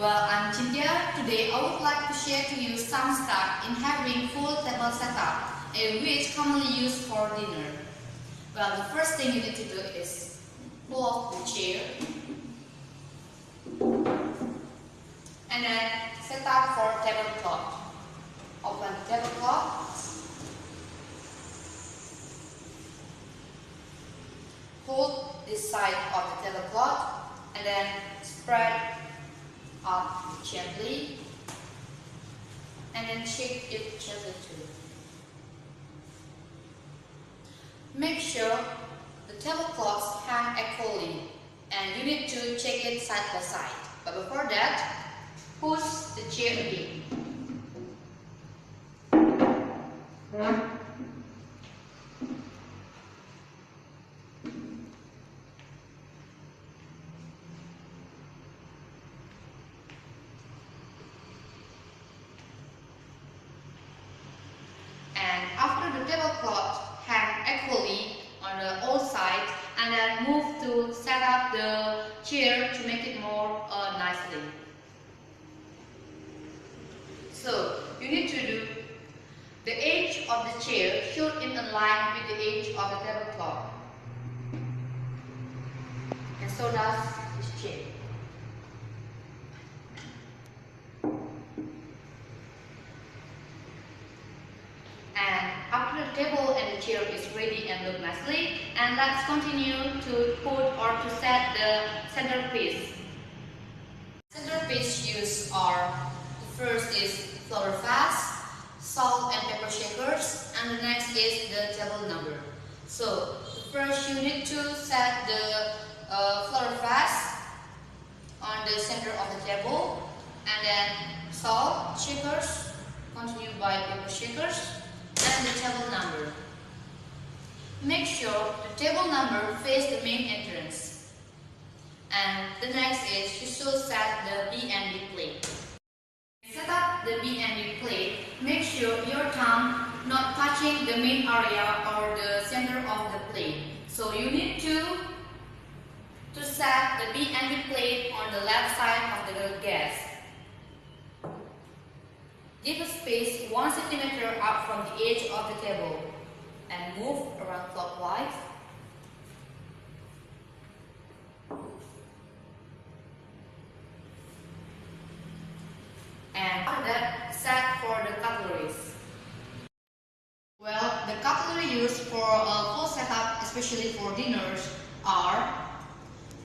Well, I'm Chintya. Today I would like to share to you some steps in having full table setup, which commonly used for dinner. Well, the first thing you need to do is pull off the chair and then set up for tablecloth. Open the tablecloth, hold this side of the tablecloth and then spread up gently and then shake it gently too. Make sure the tablecloths hang equally and you need to check it side by side. But before that, push the chair again. And after the tablecloth hang equally on the all sides, and then move to set up the chair to make it more nicely. So you need to do the edge of the chair should in line with the edge of the tablecloth, and so does this chair. And after the table and the chair is ready and look nicely, and let's continue to put or to set the centerpiece. Centerpiece used are, the first is flour fast, salt and pepper shakers, and the next is the table number. So first you need to set the flour fast on the center of the table, and then salt shakers, continued by pepper shakers, and the table number. Make sure the table number faces the main entrance. And the next is you should set the B&B plate. Set up the B&B plate. Make sure your thumb not touching the main area or the center of the plate. So you need to set the B&B plate on the left side of the gas. Give a space 1 cm up from the edge of the table and move around clockwise. And after that, set for the cutleries. Well, the cutlery used for a full setup, especially for dinners, are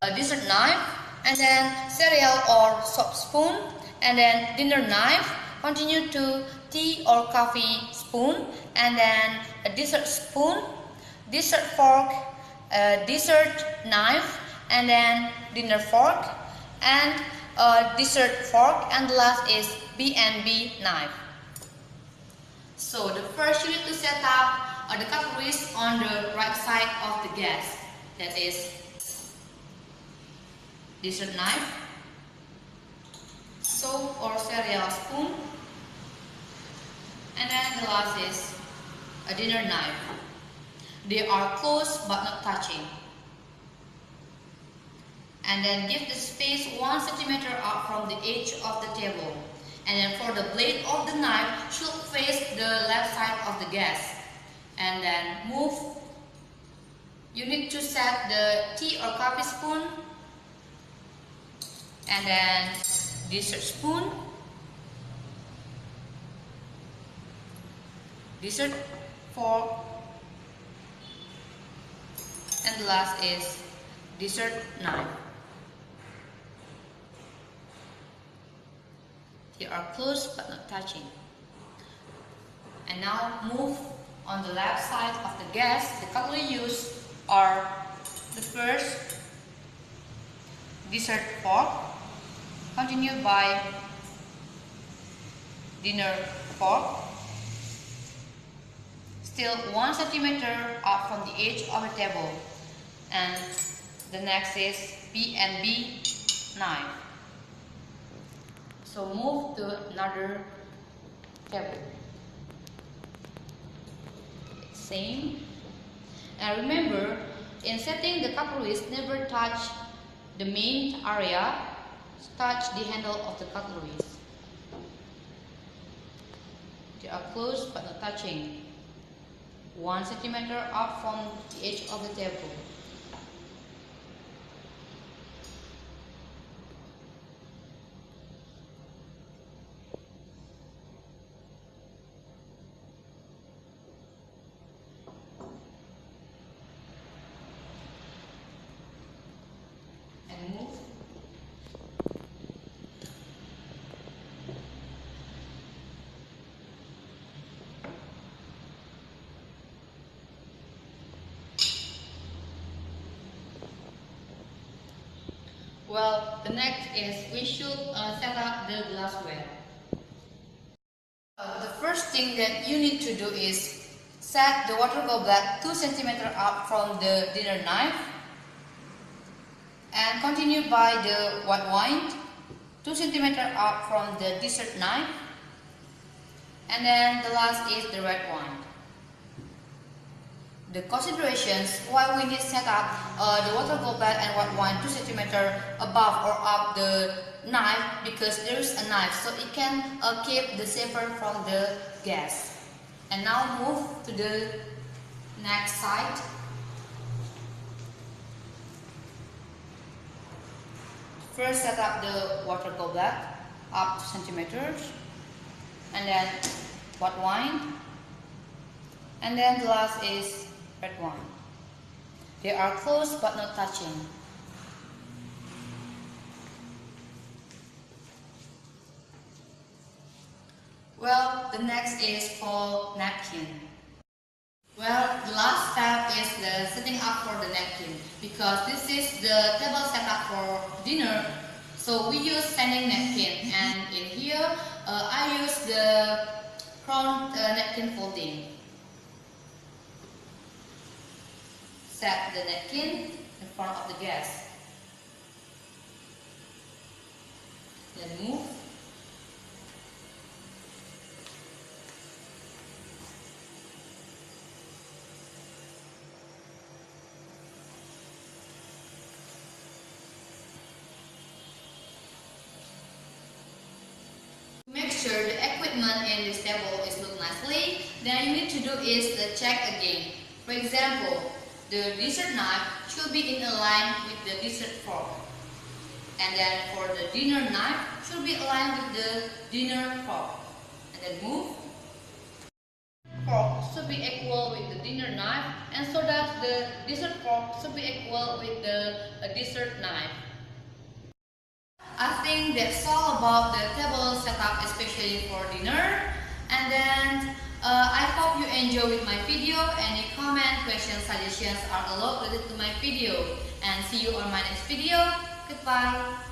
a dessert knife, and then cereal or soup spoon, and then dinner knife. Continue to tea or coffee spoon, and then a dessert spoon, dessert fork, a dessert knife, and then dinner fork, and a dessert fork, and the last is B&B knife. So the first you need to set up the cutleries on the right side of the gas. That is dessert knife, soap or cereal spoon, and then the last is a dinner knife. They are close but not touching. And then give the space 1 cm up from the edge of the table. And then for the blade of the knife should face the left side of the gas. And then move. You need to set the tea or coffee spoon, and then dessert spoon, dessert fork, and the last is dessert knife. They are close but not touching. And now move on the left side of the gas. The cutlery used are the first dessert fork, continued by dinner fork, still 1 cm up from the edge of the table, and the next is B&B knife. So move to another table. Same. And remember, in setting the cutleries, never touch the main area touch the handle of the cutleries. They are close but not touching. 1 centimeter up from the edge of the table. And move. Well, the next is we should set up the glassware. The first thing that you need to do is set the water goblet 2 centimeters up from the dinner knife and continue by the white wine 2 centimeters up from the dessert knife, and then the last is the red wine. The considerations why we need set up the water goblet and white wine 2 centimeters above or up the knife, because there is a knife, so it can keep the savor from the gas. And now move to the next side. First set up the water goblet up 2 centimeters, and then white wine, and then the last is red wine. They are close but not touching. Well, the next is for napkin. Well, the last step is the setting up for the napkin, because this is the table setup for dinner. So we use standing napkin, and in here I use the crown napkin folding. Set the napkin in front of the gas. Then move. Make sure the equipment in this table is look nicely. Then you need to do is the check again. For example, the dessert knife should be in a line with the dessert fork. And then for the dinner knife should be aligned with the dinner fork. And then move. Fork should be equal with the dinner knife, and so that the dessert fork should be equal with the dessert knife. I think that's all about the table setup, especially for dinner. And then I hope you enjoy with my video. Any comment, questions, suggestions are allowed related to my video. And see you on my next video. Goodbye.